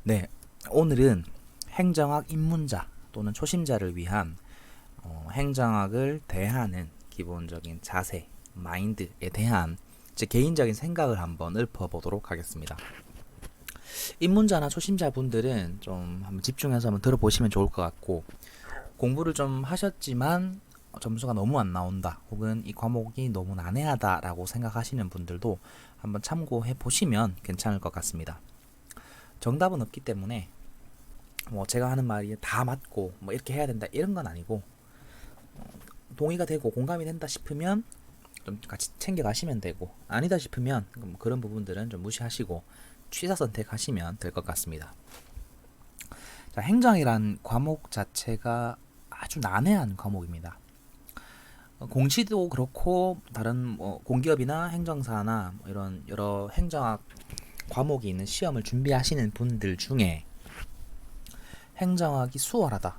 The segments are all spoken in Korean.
네, 오늘은 행정학 입문자 또는 초심자를 위한 행정학을 대하는 기본적인 자세, 마인드에 대한 제 개인적인 생각을 한번 읊어보도록 하겠습니다. 입문자나 초심자분들은 좀 한번 집중해서 한번 들어보시면 좋을 것 같고, 공부를 좀 하셨지만 점수가 너무 안 나온다, 혹은 이 과목이 너무 난해하다라고 생각하시는 분들도 한번 참고해 보시면 괜찮을 것 같습니다. 정답은 없기 때문에 제가 하는 말이 다 맞고 이렇게 해야 된다 이런 건 아니고, 동의가 되고 공감이 된다 싶으면 좀 같이 챙겨 가시면 되고, 아니다 싶으면 그런 부분들은 좀 무시하시고 취사 선택하시면 될 것 같습니다. 자, 행정이란 과목 자체가 아주 난해한 과목입니다. 공시도 그렇고 다른 공기업이나 행정사나 이런 여러 행정학 과목이 있는 시험을 준비하시는 분들 중에 행정학이 수월하다,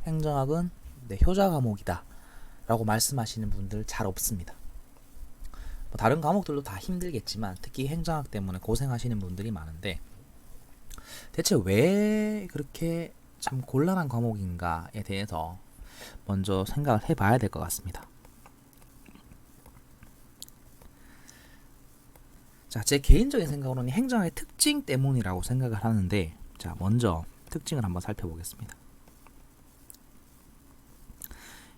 행정학은 내 효자 과목이다 라고 말씀하시는 분들 잘 없습니다. 다른 과목들도 다 힘들겠지만 특히 행정학 때문에 고생하시는 분들이 많은데, 대체 왜 그렇게 참 곤란한 과목인가에 대해서 먼저 생각을 해봐야 될 것 같습니다. 자, 제 개인적인 생각으로는 행정학의 특징 때문이라고 생각을 하는데, 자, 먼저 특징을 한번 살펴보겠습니다.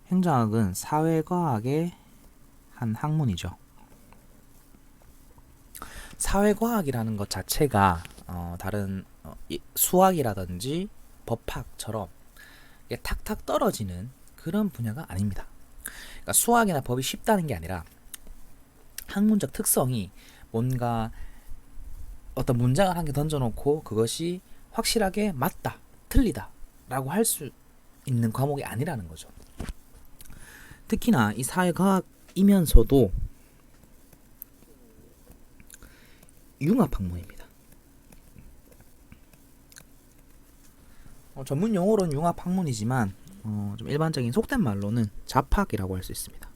행정학은 사회과학의 한 학문이죠. 사회과학이라는 것 자체가 다른 수학이라든지 법학처럼 탁탁 떨어지는 그런 분야가 아닙니다. 그러니까 수학이나 법이 쉽다는 게 아니라 학문적 특성이 뭔가 어떤 문장을 한 개 던져놓고 그것이 확실하게 맞다, 틀리다 라고 할 수 있는 과목이 아니라는 거죠. 특히나 이 사회과학이면서도 융합학문입니다. 전문 용어로는 융합학문이지만 좀 일반적인 속된 말로는 잡학이라고 할 수 있습니다.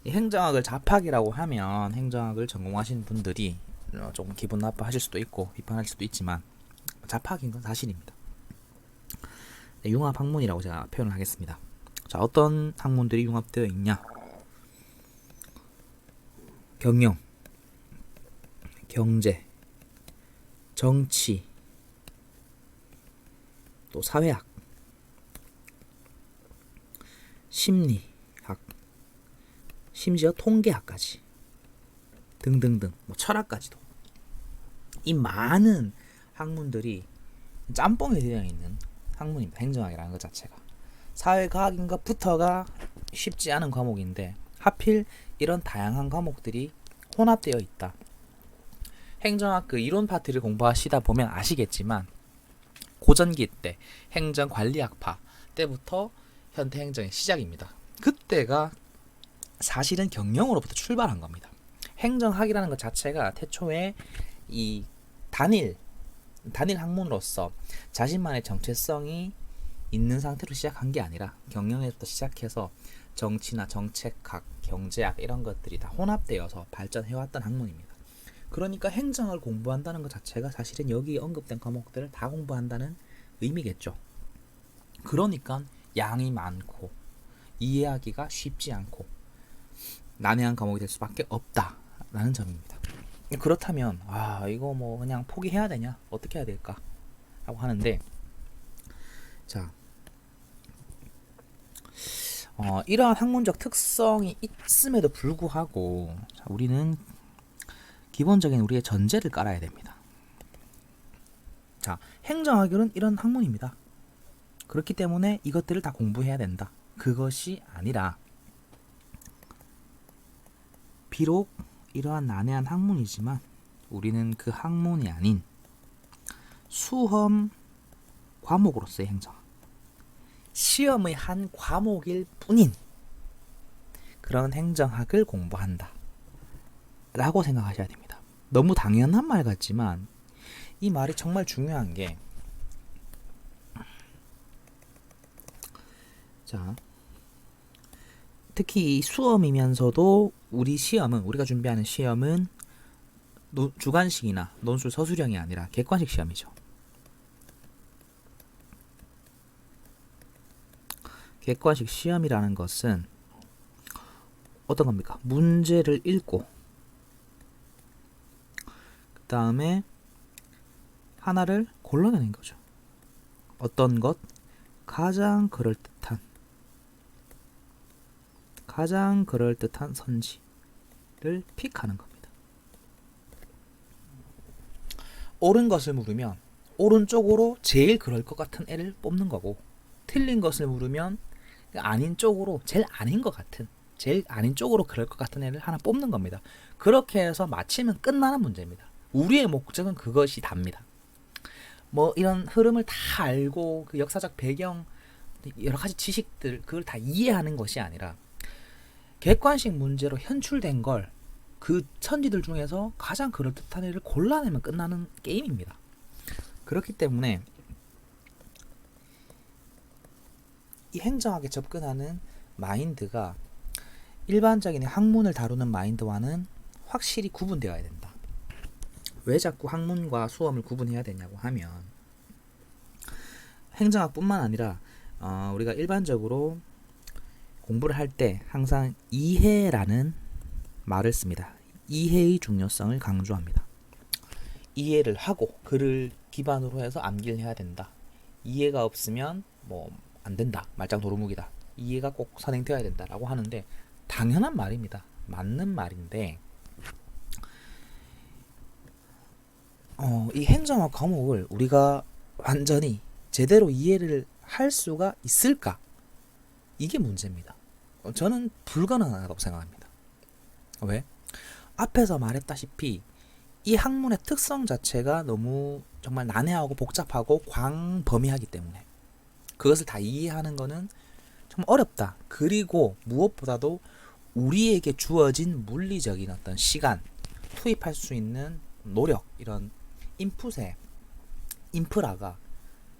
이 행정학을 잡학이라고 하면 행정학을 전공하시는 분들이 조금 기분 나빠하실 수도 있고 비판할 수도 있지만 잡학인 건 사실입니다. 네, 융합학문이라고 제가 표현을 하겠습니다. 자, 어떤 학문들이 융합되어 있냐? 경영, 경제, 정치, 또 사회학, 심리학, 심지어 통계학까지 등등등, 철학까지도, 이 많은 학문들이 짬뽕이 되어 있는 학문입니다. 행정학이라는 것 자체가 사회과학인 것부터가 쉽지 않은 과목인데 하필 이런 다양한 과목들이 혼합되어 있다. 행정학 그 이론 파트를 공부하시다 보면 아시겠지만, 고전기 때 행정관리학파 때부터 현대 행정의 시작입니다. 그때가 사실은 경영으로부터 출발한 겁니다. 행정학이라는 것 자체가 태초에 이 단일 학문으로서 자신만의 정체성이 있는 상태로 시작한 게 아니라 경영에서부터 시작해서 정치나 정책학, 경제학 이런 것들이 다 혼합되어서 발전해왔던 학문입니다. 그러니까 행정을 공부한다는 것 자체가 사실은 여기 언급된 과목들을 다 공부한다는 의미겠죠. 그러니까 양이 많고 이해하기가 쉽지 않고 난해한 과목이 될 수밖에 없다라는 점입니다. 그렇다면 이거 그냥 포기해야 되냐, 어떻게 해야 될까 라고 하는데, 자, 이러한 학문적 특성이 있음에도 불구하고 우리는 기본적인 우리의 전제를 깔아야 됩니다. 자, 행정학은 이런 학문입니다. 그렇기 때문에 이것들을 다 공부해야 된다. 그것이 아니라 비록 이러한 난해한 학문이지만 우리는 그 학문이 아닌 수험 과목으로서의 행정학, 시험의 한 과목일 뿐인 그런 행정학을 공부한다 라고 생각하셔야 됩니다. 너무 당연한 말 같지만 이 말이 정말 중요한 게, 자, 특히 이 수험이면서도 우리가 준비하는 시험은 주관식이나 논술 서술형이 아니라 객관식 시험이죠. 객관식 시험이라는 것은 어떤 겁니까? 문제를 읽고 그 다음에 하나를 골라내는 거죠. 어떤 것? 가장 그럴듯한 선지를 픽하는 겁니다. 옳은 것을 물으면 오른쪽으로 제일 그럴 것 같은 애를 뽑는 거고, 틀린 것을 물으면 아닌 쪽으로 제일 아닌 것 같은, 제일 아닌 쪽으로 그럴 것 같은 애를 하나 뽑는 겁니다. 그렇게 해서 맞히면 끝나는 문제입니다. 우리의 목적은 그것이 답니다. 뭐 이런 흐름을 다 알고 그 역사적 배경, 여러 가지 지식들 그걸 다 이해하는 것이 아니라 객관식 문제로 현출된 걸 그 천지들 중에서 가장 그럴듯한 애를 골라내면 끝나는 게임입니다. 그렇기 때문에 이 행정학에 접근하는 마인드가 일반적인 학문을 다루는 마인드와는 확실히 구분되어야 된다. 왜 자꾸 학문과 수험을 구분해야 되냐고 하면, 행정학뿐만 아니라 우리가 일반적으로 공부를 할 때 항상 이해라는 말을 씁니다. 이해의 중요성을 강조합니다. 이해를 하고 그를 기반으로 해서 암기를 해야 된다. 이해가 없으면 뭐 안 된다. 말짱 도루묵이다. 이해가 꼭 선행되어야 된다라고 하는데 당연한 말입니다. 맞는 말인데 이 행정학 과목을 우리가 완전히 제대로 이해를 할 수가 있을까? 이게 문제입니다. 저는 불가능하다고 생각합니다. 왜? 앞에서 말했다시피 이 학문의 특성 자체가 너무 정말 난해하고 복잡하고 광범위하기 때문에 그것을 다 이해하는 거는 정말 어렵다. 그리고 무엇보다도 우리에게 주어진 물리적인 어떤 시간, 투입할 수 있는 노력, 이런 인프라가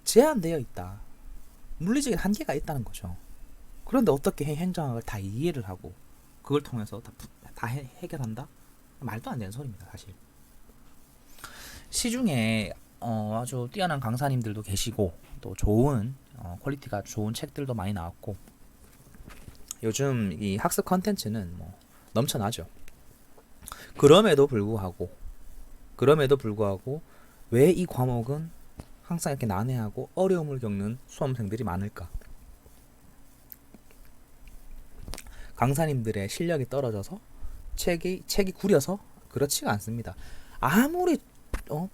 제한되어 있다. 물리적인 한계가 있다는 거죠. 그런데 어떻게 행정학을 다 이해를 하고 그걸 통해서 다 해결한다? 말도 안 되는 소리입니다, 사실. 시중에 아주 뛰어난 강사님들도 계시고 또 좋은 퀄리티가 좋은 책들도 많이 나왔고, 요즘 이 학습 컨텐츠는 뭐 넘쳐나죠. 그럼에도 불구하고 왜 이 과목은 항상 이렇게 난해하고 어려움을 겪는 수험생들이 많을까? 강사님들의 실력이 떨어져서 책이 구려서? 그렇지가 않습니다. 아무리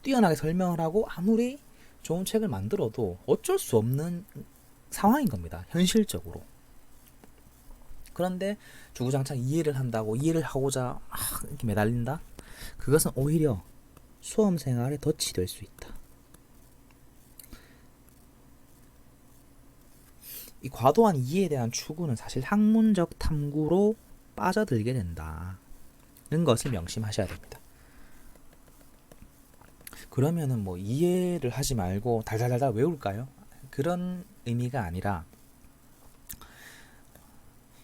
뛰어나게 설명을 하고 아무리 좋은 책을 만들어도 어쩔 수 없는 상황인 겁니다. 현실적으로. 그런데 주구장창 이해를 하고자 이렇게 매달린다? 그것은 오히려 수험 생활에 덫이 될 수 있다. 이 과도한 이해에 대한 추구는 사실 학문적 탐구로 빠져들게 된다는 것을 명심하셔야 됩니다. 그러면은 뭐 이해를 하지 말고 달달달달 외울까요? 그런 의미가 아니라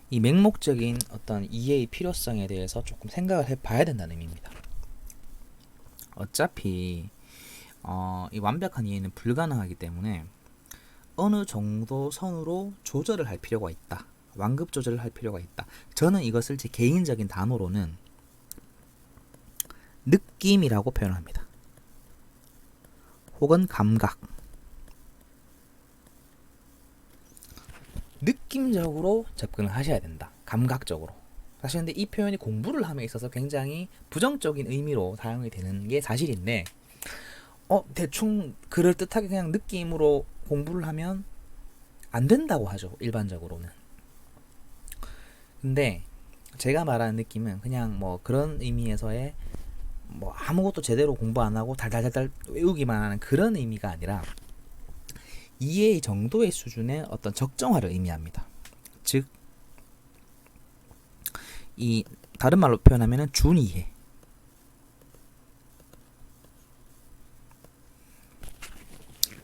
이 맹목적인 어떤 이해의 필요성에 대해서 조금 생각을 해봐야 된다는 의미입니다. 어차피 이 완벽한 이해는 불가능하기 때문에 어느 정도 선으로 조절을 할 필요가 있다. 완급 조절을 할 필요가 있다. 저는 이것을 제 개인적인 단어로는 느낌이라고 표현합니다. 혹은 감각. 느낌적으로 접근을 하셔야 된다. 감각적으로. 사실 근데 이 표현이 공부를 함에 있어서 굉장히 부정적인 의미로 사용이 되는 게 사실인데, 대충 그럴듯하게 그냥 느낌으로 공부를 하면 안 된다고 하죠, 일반적으로는. 근데 제가 말하는 느낌은 그냥 뭐 그런 의미에서의 뭐 아무것도 제대로 공부 안 하고 달달달달 외우기만 하는 그런 의미가 아니라 이해의 정도의 수준의 어떤 적정화를 의미합니다. 즉, 이 다른 말로 표현하면 준이해.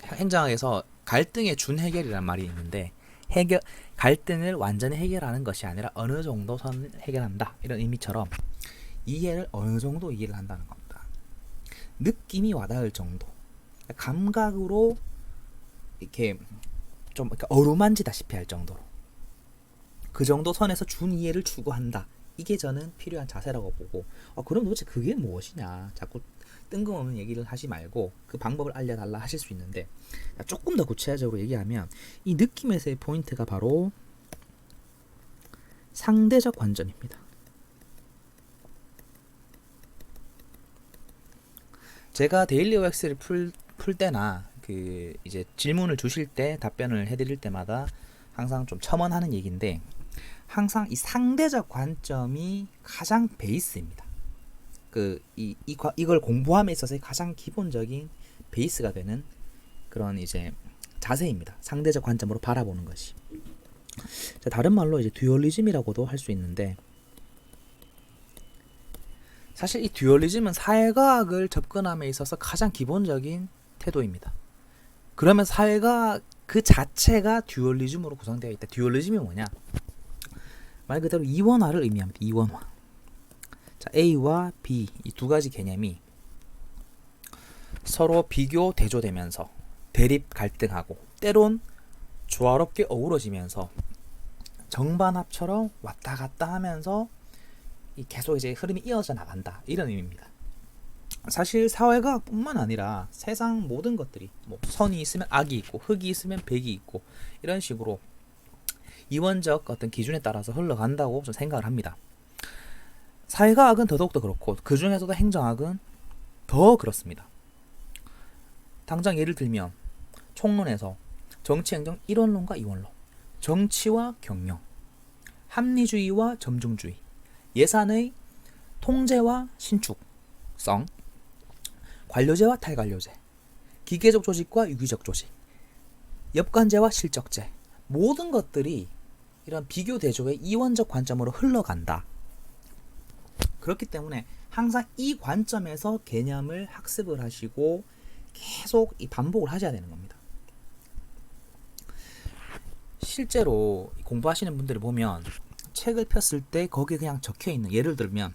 행정학에서 갈등의 준해결이라는 말이 있는데, 갈등을 완전히 해결하는 것이 아니라 어느 정도 선 해결한다, 이런 의미처럼 이해를 어느 정도 이해를 한다는 겁니다. 느낌이 와닿을 정도, 감각으로 이렇게 좀 이렇게 어루만지다시피 할 정도로, 그 정도 선에서 준 이해를 추구한다. 이게 저는 필요한 자세라고 보고, 그럼 도대체 그게 무엇이냐, 자꾸 뜬금없는 얘기를 하지 말고 그 방법을 알려달라 하실 수 있는데, 조금 더 구체적으로 얘기하면 이 느낌에서의 포인트가 바로 상대적 관점입니다. 제가 데일리 OX를 풀 때나 그 이제 질문을 주실 때 답변을 해드릴 때마다 항상 좀 첨언하는 얘기인데, 항상 이 상대적 관점이 가장 베이스입니다. 이걸 공부함에 있어서의 가장 기본적인 베이스가 되는 그런 이제 자세입니다. 상대적 관점으로 바라보는 것이. 다른 말로 이제 듀얼리즘이라고도 할 수 있는데, 사실 이 듀얼리즘은 사회과학을 접근함에 있어서 가장 기본적인 태도입니다. 그러면 사회과학 그 자체가 듀얼리즘으로 구성되어 있다. 듀얼리즘이 뭐냐? 말 그대로 이원화를 의미합니다. 이원화. 자, A와 B 이 두 가지 개념이 서로 비교 대조되면서 대립 갈등하고 때론 조화롭게 어우러지면서 정반합처럼 왔다 갔다 하면서 계속 이제 흐름이 이어져 나간다, 이런 의미입니다. 사실 사회과학뿐만 아니라 세상 모든 것들이 뭐 선이 있으면 악이 있고 흑이 있으면 백이 있고 이런 식으로 이원적 어떤 기준에 따라서 흘러간다고 좀 생각을 합니다. 사회과학은 더더욱더 그렇고 그 중에서도 행정학은 더 그렇습니다. 당장 예를 들면 총론에서 정치행정 1원론과 2원론, 정치와 경영, 합리주의와 점중주의, 예산의 통제와 신축성, 관료제와 탈관료제, 기계적 조직과 유기적 조직, 엽관제와 실적제, 모든 것들이 이런 비교 대조의 이원적 관점으로 흘러간다. 그렇기 때문에 항상 이 관점에서 개념을 학습을 하시고 계속 이 반복을 하셔야 되는 겁니다. 실제로 공부하시는 분들을 보면 책을 폈을 때 거기에 그냥 적혀있는, 예를 들면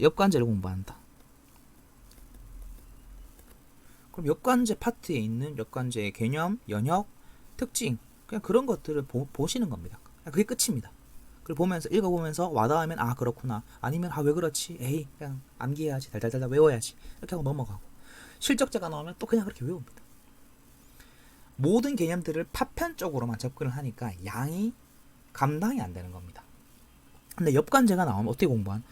엽관제를 공부한다. 그럼 엽관제 파트에 있는 엽관제의 개념, 연역, 특징, 그냥 그런 것들을 보시는 겁니다. 그게 끝입니다. 그걸 보면서 읽어보면서 와닿으면 아 그렇구나, 아니면 아 왜 그렇지, 에이 그냥 암기해야지, 달달달 외워야지, 이렇게 하고 넘어가고, 실적자가 나오면 또 그냥 그렇게 외웁니다. 모든 개념들을 파편적으로만 접근을 하니까 양이 감당이 안 되는 겁니다. 근데 엽관제가 나오면 어떻게 공부한?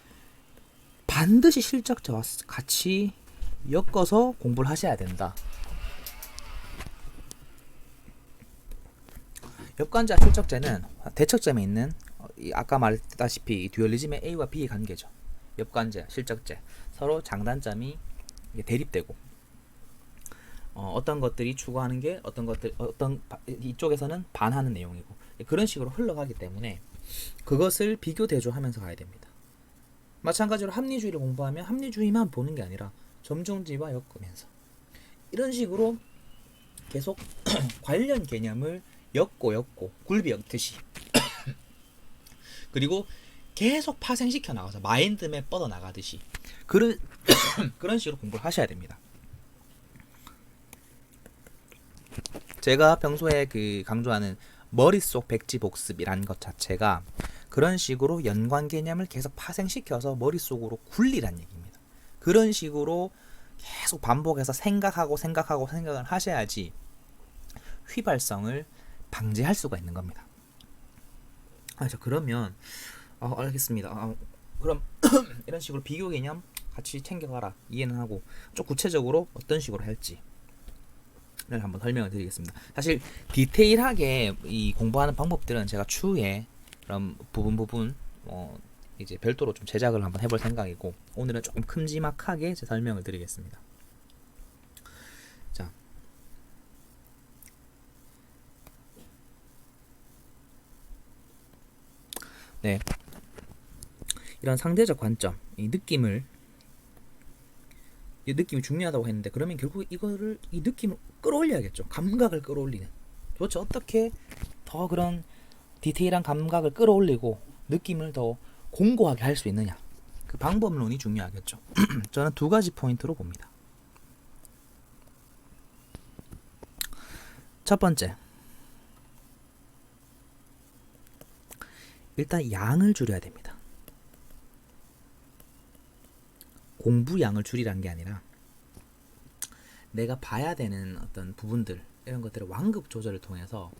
반드시 실적자와 같이 엮어서 공부를 하셔야 된다. 엽관제와 실적제는 대척점에 있는 아까 말했다시피 듀얼리즘의 A와 B의 관계죠. 엽관제, 실적제 서로 장단점이 대립되고 어떤 것들이 추구하는 게 어떤 이쪽에서는 반하는 내용이고, 그런 식으로 흘러가기 때문에 그것을 비교 대조하면서 가야 됩니다. 마찬가지로 합리주의를 공부하면 합리주의만 보는 게 아니라 점중주의와 엮으면서 이런 식으로 계속 관련 개념을 엮고 굴비 엮듯이 그리고 계속 파생시켜 나가서 마인드맵 뻗어 나가듯이 그런 식으로 공부를 하셔야 됩니다. 제가 평소에 강조하는 머릿속 백지 복습이라는 것 자체가 그런 식으로 연관 개념을 계속 파생시켜서 머릿속으로 굴리란 얘기입니다. 그런 식으로 계속 반복해서 생각을 하셔야지 휘발성을 방지할 수가 있는 겁니다. 그러면 알겠습니다. 그럼 이런 식으로 비교 개념 같이 챙겨가라, 이해는 하고 좀 구체적으로 어떤 식으로 할지 를 한번 설명을 드리겠습니다. 사실 디테일하게 이 공부하는 방법들은 제가 추후에 그런 부분 이제 별도로 좀 제작을 한번 해볼 생각이고, 오늘은 조금 큼지막하게 제 설명을 드리겠습니다. 자, 네, 이런 상대적 관점, 이 느낌이 중요하다고 했는데, 그러면 결국 이 느낌을 끌어올려야겠죠. 감각을 끌어올리는. 도대체 어떻게 더 그런 디테일한 감각을 끌어올리고 느낌을 더 공고하게 할 수 있느냐. 그 방법론이 중요하겠죠. 저는 두 가지 포인트로 봅니다. 첫 번째, 일단 양을 줄여야 됩니다. 공부 양을 줄이라는 게 아니라 내가 봐야 되는 어떤 부분들, 이런 것들을 완급 조절을 통해서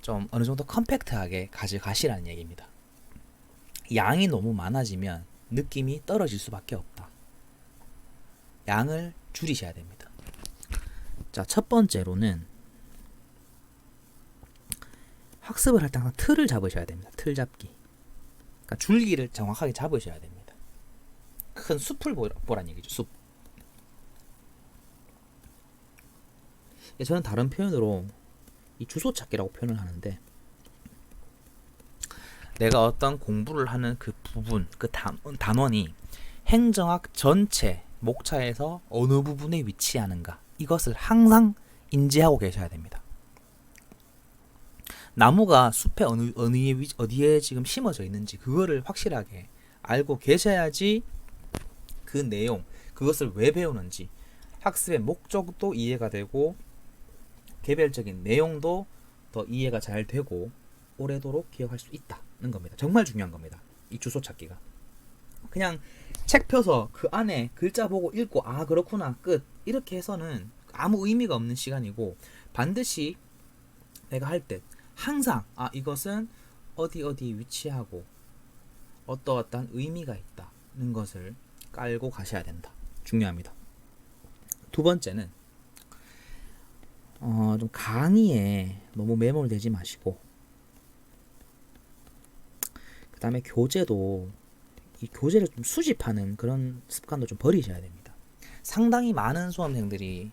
좀 어느 정도 컴팩트하게 가져가시라는 얘기입니다. 양이 너무 많아지면 느낌이 떨어질 수밖에 없다. 양을 줄이셔야 됩니다. 자, 첫 번째로는 학습을 할 때 항상 틀을 잡으셔야 됩니다. 틀 잡기. 그러니까 줄기를 정확하게 잡으셔야 됩니다. 큰 숲을 보란 얘기죠. 숲. 저는 다른 표현으로 이 주소 찾기라고 표현을 하는데, 내가 어떤 공부를 하는 그 부분, 그 단원이 행정학 전체 목차에서 어느 부분에 위치하는가, 이것을 항상 인지하고 계셔야 됩니다. 나무가 숲에 어디에 지금 심어져 있는지 그거를 확실하게 알고 계셔야지 그 내용, 그것을 왜 배우는지 학습의 목적도 이해가 되고 개별적인 내용도 더 이해가 잘 되고 오래도록 기억할 수 있다는 겁니다. 정말 중요한 겁니다. 이 주소 찾기가. 그냥 책 펴서 그 안에 글자 보고 읽고 아 그렇구나 끝, 이렇게 해서는 아무 의미가 없는 시간이고, 반드시 내가 할 때 항상 아 이것은 어디에 위치하고 어떠한 의미가 있다는 것을 깔고 가셔야 된다. 중요합니다. 두 번째는 좀 강의에 너무 매몰되지 마시고, 그 다음에 교재도 이 교재를 좀 수집하는 그런 습관도 좀 버리셔야 됩니다. 상당히 많은 수험생들이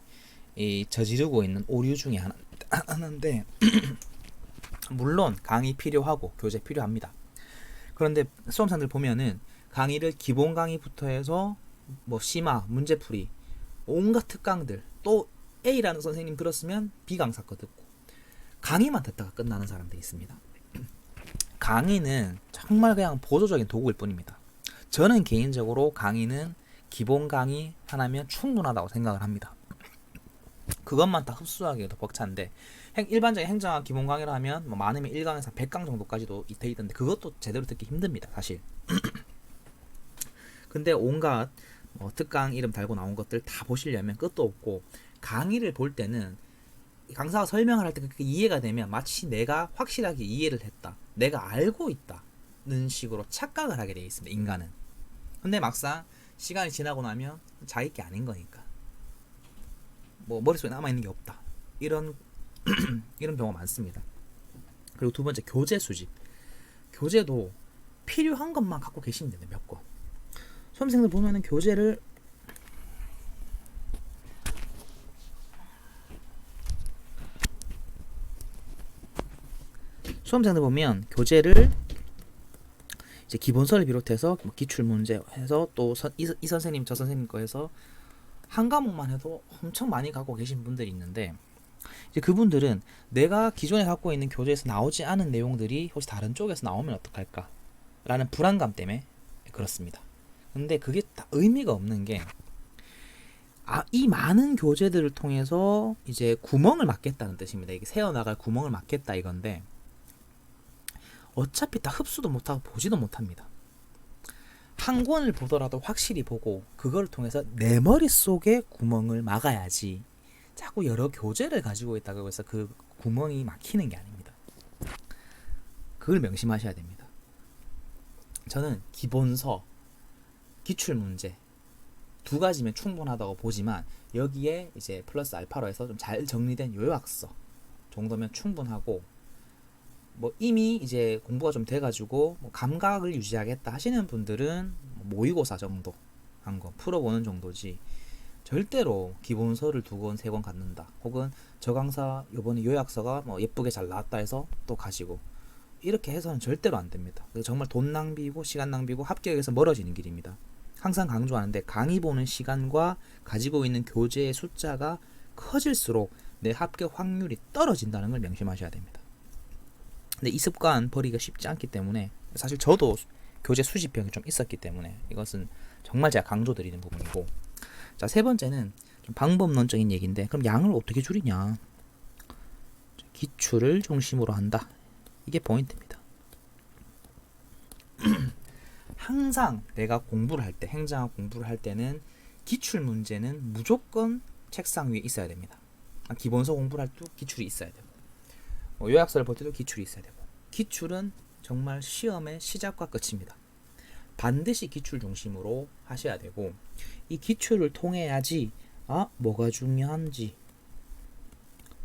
저지르고 있는 오류 중에 하나인데 물론 강의 필요하고 교재 필요합니다. 그런데 수험생들 보면은 강의를 기본 강의부터 해서 뭐 심화, 문제풀이, 온갖 특강들, 또 A라는 선생님 들었으면 B 강사 거 듣고 강의만 듣다가 끝나는 사람들이 있습니다. 강의는 정말 그냥 보조적인 도구일 뿐입니다. 저는 개인적으로 강의는 기본 강의 하나면 충분하다고 생각을 합니다. 그것만 다 흡수하기에도 벅찬데 일반적인 행정학 기본 강의를 하면 뭐 많으면 1강에서 100강 정도까지도 돼 있던데 그것도 제대로 듣기 힘듭니다, 사실. 근데 온갖 특강 이름 달고 나온 것들 다 보시려면 끝도 없고, 강의를 볼 때는 강사가 설명을 할 때 그게 이해가 되면 마치 내가 확실하게 이해를 했다, 내가 알고 있다는 식으로 착각을 하게 되어 있습니다, 인간은. 근데 막상 시간이 지나고 나면 자기 게 아닌 거니까 뭐 머릿속에 남아있는 게 없다, 이런 이런 경우가 많습니다. 그리고 두 번째, 교재 수집. 교재도 필요한 것만 갖고 계시면 됩니다. 몇 권. 수험생들 보면은 교재를 이제 기본서를 비롯해서 기출문제 해서 또 이 선생님 저 선생님 거 해서 한 과목만 해도 엄청 많이 갖고 계신 분들이 있는데, 이제 그분들은 내가 기존에 갖고 있는 교재에서 나오지 않은 내용들이 혹시 다른 쪽에서 나오면 어떡할까 라는 불안감 때문에 그렇습니다. 근데 그게 다 의미가 없는 게, 이 많은 교재들을 통해서 이제 구멍을 막겠다는 뜻입니다. 이게 새어나갈 구멍을 막겠다 이건데, 어차피 다 흡수도 못하고 보지도 못합니다. 한 권을 보더라도 확실히 보고 그걸 통해서 내 머릿속에 구멍을 막아야지 자꾸 여러 교재를 가지고 있다고 해서 그 구멍이 막히는 게 아닙니다. 그걸 명심하셔야 됩니다. 저는 기본서, 기출문제 두 가지면 충분하다고 보지만, 여기에 이제 플러스 알파로 해서 좀 잘 정리된 요약서 정도면 충분하고, 뭐 이미 이제 공부가 좀 돼가지고 뭐 감각을 유지하겠다 하시는 분들은 모의고사 정도 한 거 풀어보는 정도지, 절대로 기본서를 2권 3권 갖는다, 혹은 저 강사 요번에 요약서가 뭐 예쁘게 잘 나왔다 해서 또 가시고, 이렇게 해서는 절대로 안 됩니다. 정말 돈 낭비고 시간 낭비고 합격에서 멀어지는 길입니다. 항상 강조하는데, 강의 보는 시간과 가지고 있는 교재의 숫자가 커질수록 내 합격 확률이 떨어진다는 걸 명심하셔야 됩니다. 근데 이 습관 버리기가 쉽지 않기 때문에, 사실 저도 교재 수집형이 좀 있었기 때문에 이것은 정말 제가 강조드리는 부분이고, 자, 세 번째는 좀 방법론적인 얘기인데, 그럼 양을 어떻게 줄이냐? 기출을 중심으로 한다. 이게 포인트입니다. 항상 내가 공부를 할 때, 행정학 공부를 할 때는 기출 문제는 무조건 책상 위에 있어야 됩니다. 기본서 공부를 할 때도 기출이 있어야 되고, 요약서를 볼 때도 기출이 있어야 되고, 기출은 정말 시험의 시작과 끝입니다. 반드시 기출 중심으로 하셔야 되고, 이 기출을 통해야지 뭐가 중요한지,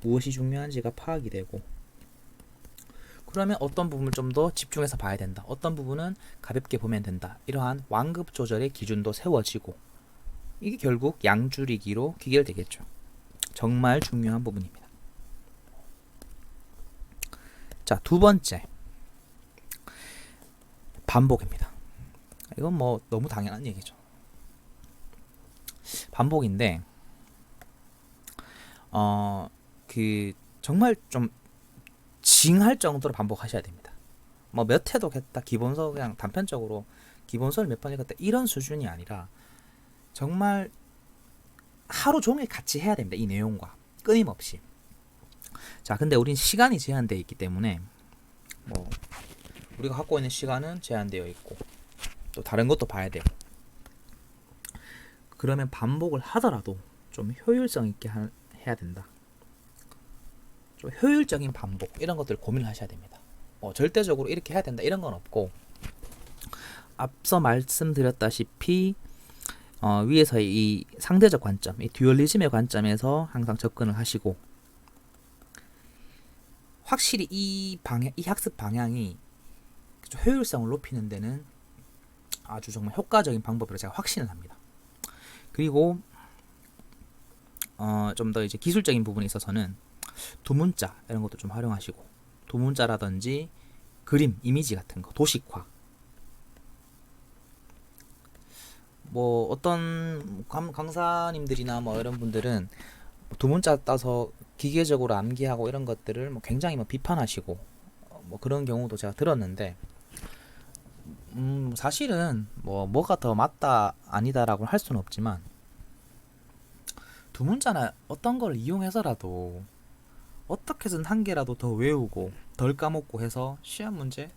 무엇이 중요한지가 파악이 되고, 그러면 어떤 부분을 좀 더 집중해서 봐야 된다, 어떤 부분은 가볍게 보면 된다, 이러한 완급 조절의 기준도 세워지고, 이게 결국 양 줄이기로 귀결되겠죠. 정말 중요한 부분입니다. 자, 두 번째, 반복입니다. 이건 뭐 너무 당연한 얘기죠. 반복인데, 정말 좀 징할 정도로 반복하셔야 됩니다. 뭐 몇 회도 했다, 기본서 그냥 단편적으로 기본서를 몇 번 읽었다, 이런 수준이 아니라 정말 하루 종일 같이 해야 됩니다. 이 내용과 끊임없이. 자, 근데 우린 시간이 제한되어 있기 때문에 뭐 우리가 갖고 있는 시간은 제한되어 있고, 또 다른 것도 봐야 되고, 그러면 반복을 하더라도 좀 효율성 있게 해야 된다. 좀 효율적인 반복, 이런 것들을 고민을 하셔야 됩니다. 절대적으로 이렇게 해야 된다, 이런 건 없고, 앞서 말씀드렸다시피 위에서의 이 상대적 관점, 이 듀얼리즘의 관점에서 항상 접근을 하시고, 확실히 이 학습 방향이 효율성을 높이는 데는 아주 정말 효과적인 방법이라고 제가 확신을 합니다. 그리고 좀 더 이제 기술적인 부분에 있어서는 두문자 이런 것도 좀 활용하시고, 두문자라든지 그림, 이미지 같은 거, 도식화. 뭐 어떤 강사님들이나 뭐 이런 분들은 두문자 따서 기계적으로 암기하고 이런 것들을 뭐 굉장히 뭐 비판하시고 뭐 그런 경우도 제가 들었는데, 사실은 뭐가 더 맞다 아니다라고 할 수는 없지만, 두문자나 어떤 걸 이용해서라도 어떻게든 한 개라도 더 외우고 덜 까먹고 해서 시험 문제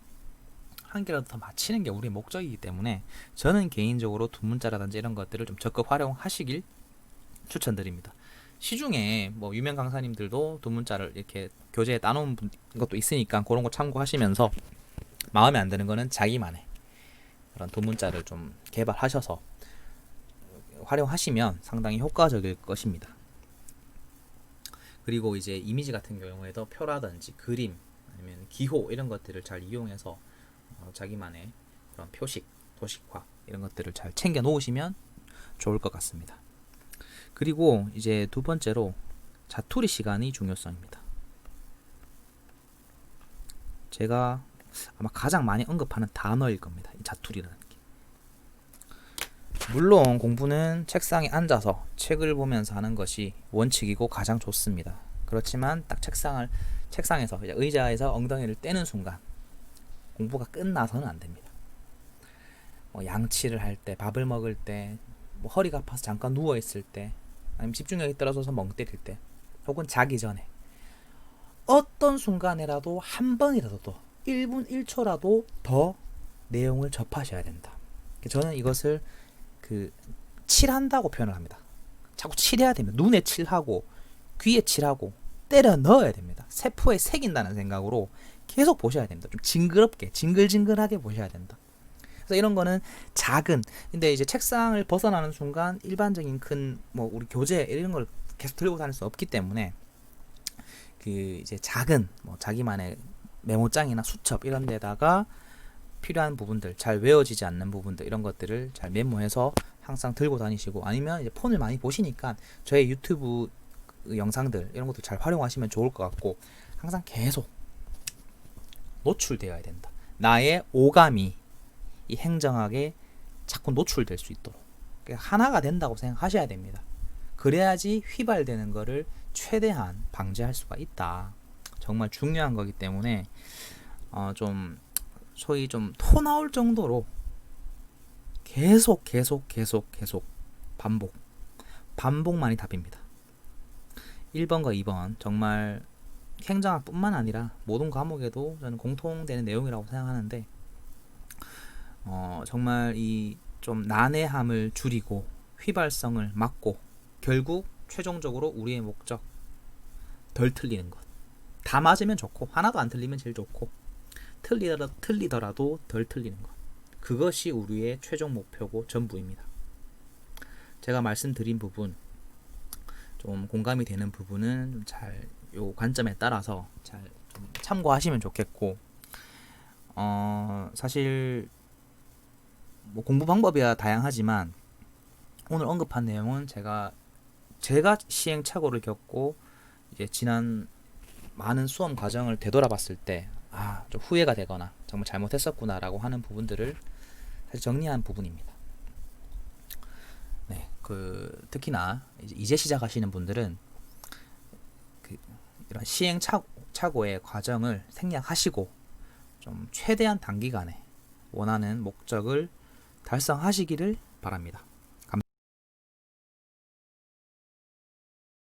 한 개라도 더 맞히는 게 우리의 목적이기 때문에, 저는 개인적으로 두문자라든지 이런 것들을 좀 적극 활용하시길 추천드립니다. 시중에 뭐 유명 강사님들도 두문자를 이렇게 교재에 따놓은 것도 있으니까 그런 거 참고하시면서, 마음에 안 드는 거는 자기만의 그런 두문자를 좀 개발하셔서 활용하시면 상당히 효과적일 것입니다. 그리고 이제 이미지 같은 경우에도 표라든지 그림, 아니면 기호 이런 것들을 잘 이용해서 자기만의 그런 표식, 도식화 이런 것들을 잘 챙겨 놓으시면 좋을 것 같습니다. 그리고 이제 두 번째로 자투리 시간이 중요성입니다. 제가 아마 가장 많이 언급하는 단어일 겁니다. 이 자투리라는 게. 물론 공부는 책상에 앉아서 책을 보면서 하는 것이 원칙이고 가장 좋습니다. 그렇지만 딱 책상에서 의자에서 엉덩이를 떼는 순간 공부가 끝나서는 안 됩니다. 양치를 할 때, 밥을 먹을 때, 허리가 아파서 잠깐 누워 있을 때, 아니면 집중력이 떨어져서 멍 때릴 때, 혹은 자기 전에 어떤 순간에라도 한 번이라도 더 1분 1초라도 더 내용을 접하셔야 된다. 저는 이것을 칠한다고 표현을 합니다. 자꾸 칠해야 됩니다. 눈에 칠하고 귀에 칠하고 때려 넣어야 됩니다. 세포에 새긴다는 생각으로 계속 보셔야 됩니다. 좀 징그럽게, 징글징글하게 보셔야 된다. 그래서 이런 거는 근데 이제 책상을 벗어나는 순간 일반적인 우리 교재 이런 걸 계속 들고 다닐 수 없기 때문에, 이제 작은 자기만의 메모장이나 수첩 이런 데다가 필요한 부분들, 잘 외워지지 않는 부분들, 이런 것들을 잘 메모해서 항상 들고 다니시고, 아니면 이제 폰을 많이 보시니까 저의 유튜브 영상들 이런 것도 잘 활용하시면 좋을 것 같고, 항상 계속 노출되어야 된다. 나의 오감이 이 행정학에 자꾸 노출될 수 있도록 하나가 된다고 생각하셔야 됩니다. 그래야지 휘발되는 거를 최대한 방지할 수가 있다. 정말 중요한 거기 때문에 좀 소위 좀 토 나올 정도로 계속 반복만이 답입니다. 1번과 2번 정말 행정학뿐만 아니라 모든 과목에도 저는 공통되는 내용이라고 생각하는데 정말 이 좀 난해함을 줄이고 휘발성을 막고 결국 최종적으로 우리의 목적 덜 틀리는 것. 다 맞으면 좋고 하나도 안 틀리면 제일 좋고 틀리더라도 덜 틀리는 것. 그것이 우리의 최종 목표고 전부입니다. 제가 말씀드린 부분 좀 공감이 되는 부분은 잘 요 관점에 따라서 잘 좀 참고하시면 좋겠고 사실 뭐 공부 방법이야 다양하지만 오늘 언급한 내용은 제가 시행착오를 겪고 이제 지난 많은 수험 과정을 되돌아봤을 때 좀 후회가 되거나 정말 잘못했었구나라고 하는 부분들을 사실 정리한 부분입니다. 네, 특히나 이제 시작하시는 분들은 이런 시행착오의 과정을 생략하시고 좀 최대한 단기간에 원하는 목적을 달성하시기를 바랍니다.